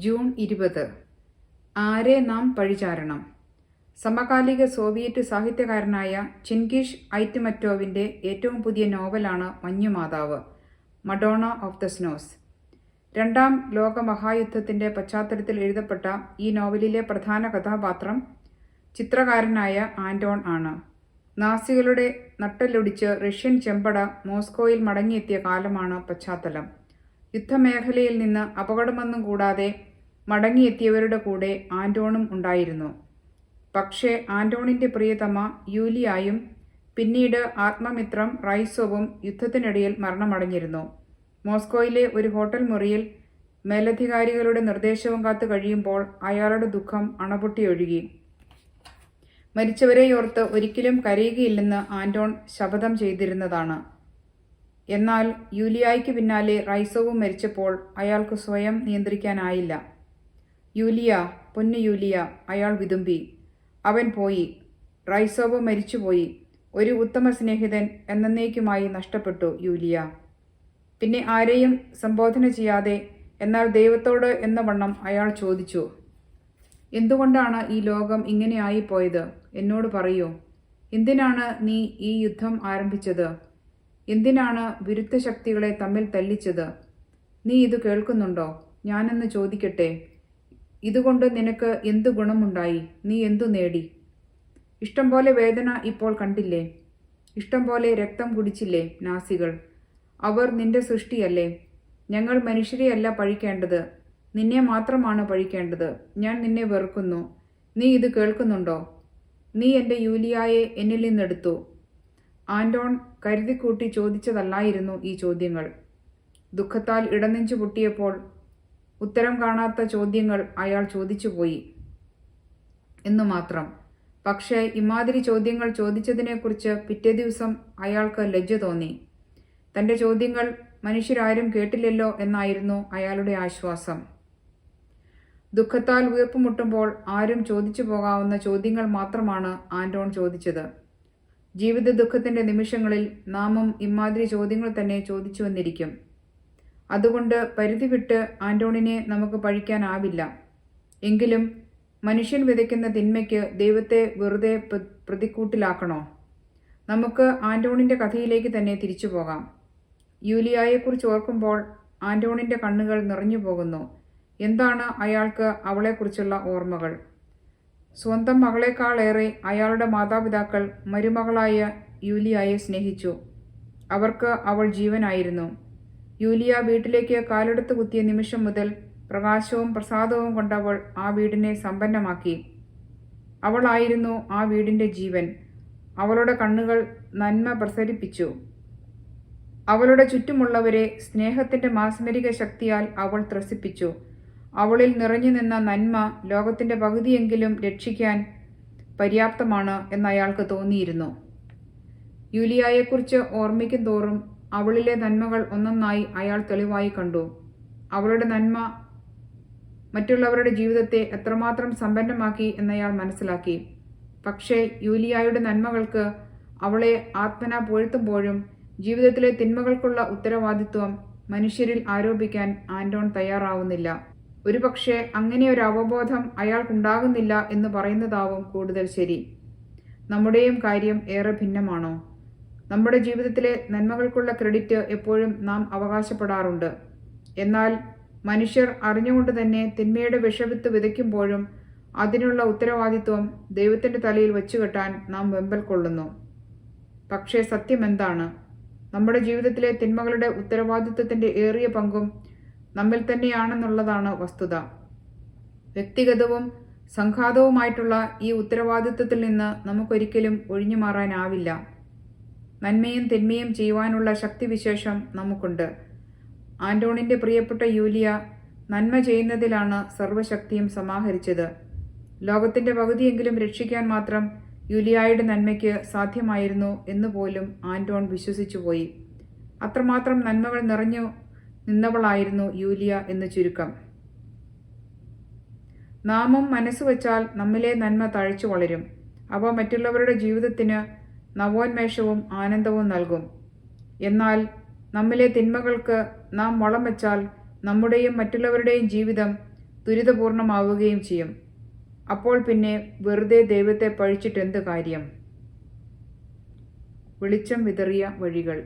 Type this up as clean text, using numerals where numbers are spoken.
June 20. ആരെ നാം പഴിചാരണം. സമകാലിക സോവിയറ്റ് സാഹിത്യകാരനായ ചിൻഗിഷ് ഐറ്റ്മറ്റോവിൻ്റെ ഏറ്റവും പുതിയ നോവലാണ് മഞ്ഞുമാതാവ്, മഡോണ ഓഫ് ദ സ്നോസ്. രണ്ടാം ലോക മഹായുദ്ധത്തിൻ്റെ പശ്ചാത്തലത്തിൽ എഴുതപ്പെട്ട ഈ നോവലിലെ പ്രധാന കഥാപാത്രം ചിത്രകാരനായ ആൻറ്റോൺ ആണ്. നാസികളുടെ നട്ടെല്ലൊടിച്ച് റഷ്യൻ ചെമ്പട മോസ്കോയിൽ മടങ്ങിയെത്തിയ കാലമാണ് പശ്ചാത്തലം. യുദ്ധമേഖലയിൽ നിന്ന് അപകടമൊന്നും കൂടാതെ മടങ്ങിയെത്തിയവരുടെ കൂടെ ആൻറ്റോണും ഉണ്ടായിരുന്നു. പക്ഷേ ആൻറ്റോണിൻ്റെ പ്രിയതമ യൂലിയായും പിന്നീട് ആത്മമിത്രം റൈസോവും യുദ്ധത്തിനിടയിൽ മരണമടഞ്ഞിരുന്നു. മോസ്കോയിലെ ഒരു ഹോട്ടൽ മുറിയിൽ മേലധികാരികളുടെ നിർദ്ദേശവും കാത്തു കഴിയുമ്പോൾ അയാളുടെ ദുഃഖം അണപൊട്ടിയൊഴുകി. മരിച്ചവരെയോർത്ത് ഒരിക്കലും കരയുകയില്ലെന്ന് ആൻറ്റോൺ ശപഥം ചെയ്തിരുന്നതാണ്. എന്നാൽ യൂലിയായ്ക്ക് പിന്നാലെ റൈസോവും മരിച്ചപ്പോൾ അയാൾക്ക് സ്വയം നിയന്ത്രിക്കാനായില്ല. യൂലിയ, പൊന്നു യൂലിയ, അയാൾ വിതുമ്പി. അവൻ പോയി. റൈസോവ് മരിച്ചുപോയി. ഒരു ഉത്തമ സ്നേഹിതൻ എന്നേക്കുമായി നഷ്ടപ്പെട്ടു യൂലിയ. പിന്നെ ആരെയും സംബോധന ചെയ്യാതെ, എന്നാൽ ദൈവത്തോട് എന്ന വണ്ണം അയാൾ ചോദിച്ചു, എന്തുകൊണ്ടാണ് ഈ ലോകം ഇങ്ങനെ ആയിപ്പോയത്? എന്നോട് പറയൂ. എന്തിനാണ് നീ ഈ യുദ്ധം ആരംഭിച്ചത്? എന്തിനാണ് വിരുദ്ധ ശക്തികളെ തമ്മിൽ തല്ലിച്ചത്? നീ ഇത് കേൾക്കുന്നുണ്ടോ? ഞാനെന്ന് ചോദിക്കട്ടെ, ഇതുകൊണ്ട് നിനക്ക് എന്തു ഗുണമുണ്ടായി? നീ എന്തു നേടി? ഇഷ്ടം പോലെ വേദന ഇപ്പോൾ കണ്ടില്ലേ? ഇഷ്ടം പോലെ രക്തം കുടിച്ചില്ലേ നാസികൾ? അവർ നിന്റെ സൃഷ്ടിയല്ലേ? ഞങ്ങൾ മനുഷ്യരെയല്ല പഴിക്കേണ്ടത്, നിന്നെ മാത്രമാണ് പഴിക്കേണ്ടത്. ഞാൻ നിന്നെ വെറുക്കുന്നു. നീ ഇത് കേൾക്കുന്നുണ്ടോ? നീ എൻ്റെ യൂലിയായെ എന്നിൽ നിന്നെടുത്തു. ആൻറ്റോൺ കരുതിക്കൂട്ടി ചോദിച്ചതല്ലായിരുന്നു ഈ ചോദ്യങ്ങൾ. ദുഃഖത്താൽ ഇടനെഞ്ചു പൊട്ടിയപ്പോൾ ഉത്തരം കാണാത്ത ചോദ്യങ്ങൾ അയാൾ ചോദിച്ചുപോയി എന്നു മാത്രം. പക്ഷേ ഇമാതിരി ചോദ്യങ്ങൾ ചോദിച്ചതിനെക്കുറിച്ച് പിറ്റേ ദിവസം അയാൾക്ക് ലജ്ജ തോന്നി. തൻ്റെ ചോദ്യങ്ങൾ മനുഷ്യരാരും കേട്ടില്ലല്ലോ എന്നായിരുന്നു അയാളുടെ ആശ്വാസം. ദുഃഖത്താൽ വീർപ്പുമുട്ടുമ്പോൾ ആരും ചോദിച്ചു പോകാവുന്ന ചോദ്യങ്ങൾ മാത്രമാണ് ആൻറ്റോൺ ചോദിച്ചത്. ജീവിത ദുഃഖത്തിൻ്റെ നിമിഷങ്ങളിൽ നാമും ഇമാതിരി ചോദ്യങ്ങൾ തന്നെ ചോദിച്ചു വന്നിരിക്കും. അതുകൊണ്ട് പരിധി വിട്ട് ആൻറ്റോണിനെ നമുക്ക് പഴിക്കാനാവില്ല. എങ്കിലും മനുഷ്യൻ വിതയ്ക്കുന്ന തിന്മയ്ക്ക് ദൈവത്തെ വെറുതെ പ്രതിക്കൂട്ടിലാക്കണോ? നമുക്ക് ആൻറ്റോണിൻ്റെ കഥയിലേക്ക് തന്നെ തിരിച്ചു പോകാം. യൂലിയായെക്കുറിച്ച് ഓർക്കുമ്പോൾ ആൻറ്റോണിൻ്റെ കണ്ണുകൾ നിറഞ്ഞു പോകുന്നു. എന്താണ് അയാൾക്ക് അവളെക്കുറിച്ചുള്ള ഓർമ്മകൾ? സ്വന്തം മകളെക്കാളേറെ അയാളുടെ മാതാപിതാക്കൾ മരുമകളായ യൂലിയായെ സ്നേഹിച്ചു. അവർക്ക് അവൾ ജീവനായിരുന്നു. യൂലിയ വീട്ടിലേക്ക് കാലെടുത്ത് കുത്തിയ നിമിഷം മുതൽ പ്രകാശവും പ്രസാദവും കൊണ്ടവൾ ആ വീടിനെ സമ്പന്നമാക്കി. അവളായിരുന്നു ആ വീടിൻ്റെ ജീവൻ. അവളുടെ കണ്ണുകൾ നന്മ പ്രസരിപ്പിച്ചു. അവളുടെ ചുറ്റുമുള്ളവരെ സ്നേഹത്തിൻ്റെ മാസ്മരിക ശക്തിയാൽ അവൾ ത്രസിപ്പിച്ചു. അവളിൽ നിറഞ്ഞു നിന്ന നന്മ ലോകത്തിൻ്റെ പകുതിയെങ്കിലും രക്ഷിക്കാൻ പര്യാപ്തമാണ് എന്നയാൾക്ക് തോന്നിയിരുന്നു. യൂലിയായെക്കുറിച്ച് ഓർമ്മിക്കും തോറും അവളിലെ നന്മകൾ ഒന്നൊന്നായി അയാൾ തെളിവായി കണ്ടു. അവളുടെ നന്മ മറ്റുള്ളവരുടെ ജീവിതത്തെ എത്രമാത്രം സമ്പന്നമാക്കി എന്നയാൾ മനസ്സിലാക്കി. പക്ഷേ യൂലിയായുടെ നന്മകൾക്ക് അവളെ ആത്മന പുകഴ്ത്തുമ്പോഴും ജീവിതത്തിലെ തിന്മകൾക്കുള്ള ഉത്തരവാദിത്വം മനുഷ്യരിൽ ആരോപിക്കാൻ ആൻറ്റോൺ തയ്യാറാവുന്നില്ല. ഒരുപക്ഷെ അങ്ങനെ ഒരു അവബോധം അയാൾക്കുണ്ടാകുന്നില്ല എന്ന് പറയുന്നതാവും കൂടുതൽ ശരി. നമ്മുടെയും കാര്യം ഏറെ ഭിന്നമാണോ? നമ്മുടെ ജീവിതത്തിലെ നന്മകൾക്കുള്ള ക്രെഡിറ്റ് എപ്പോഴും നാം അവകാശപ്പെടാറുണ്ട്. എന്നാൽ മനുഷ്യർ അറിഞ്ഞുകൊണ്ട് തന്നെ തിന്മയുടെ വിഷവിത്ത് വിതയ്ക്കുമ്പോഴും അതിനുള്ള ഉത്തരവാദിത്വം ദൈവത്തിൻ്റെ തലയിൽ വച്ചുകെട്ടാൻ നാം വെമ്പൽ കൊള്ളുന്നു. പക്ഷേ സത്യം എന്താണ്? നമ്മുടെ ജീവിതത്തിലെ തിന്മകളുടെ ഉത്തരവാദിത്വത്തിൻ്റെ ഏറിയ പങ്കും നമ്മിൽ തന്നെയാണെന്നുള്ളതാണ് വസ്തുത. വ്യക്തിഗതവും സംഘാതവുമായിട്ടുള്ള ഈ ഉത്തരവാദിത്വത്തിൽ നിന്ന് നമുക്കൊരിക്കലും ഒഴിഞ്ഞു മാറാനാവില്ല. നന്മയും തിന്മയും ചെയ്യുവാനുള്ള ശക്തിവിശേഷം നമുക്കുണ്ട്. ആൻറ്റോണിൻ്റെ പ്രിയപ്പെട്ട യൂലിയ നന്മ ചെയ്യുന്നതിലാണ് സർവ്വശക്തിയും സമാഹരിച്ചത്. ലോകത്തിൻ്റെ പകുതിയെങ്കിലും രക്ഷിക്കാൻ മാത്രം യൂലിയായുടെ നന്മയ്ക്ക് സാധ്യമായിരുന്നു എന്നുപോലും ആൻറ്റോൺ വിശ്വസിച്ചുപോയി. അത്രമാത്രം നന്മകൾ നിറഞ്ഞു നിന്നവളായിരുന്നു യൂലിയ എന്ന് ചുരുക്കം. നാമും മനസ്സുവെച്ചാൽ നമ്മിലെ നന്മ തഴച്ചു വളരും. അവ മറ്റുള്ളവരുടെ ജീവിതത്തിന് നവോന്മേഷവും ആനന്ദവും നൽകും. എന്നാൽ നമ്മിലെ തിന്മകൾക്ക് നാം വളം വെച്ചാൽ നമ്മുടെയും മറ്റുള്ളവരുടെയും ജീവിതം ദുരിതപൂർണമാവുകയും ചെയ്യും. അപ്പോൾ പിന്നെ വെറുതെ ദൈവത്തെ പഴിച്ചിട്ടെന്ത് കാര്യം? വെളിച്ചം വിതറിയ വഴികൾ.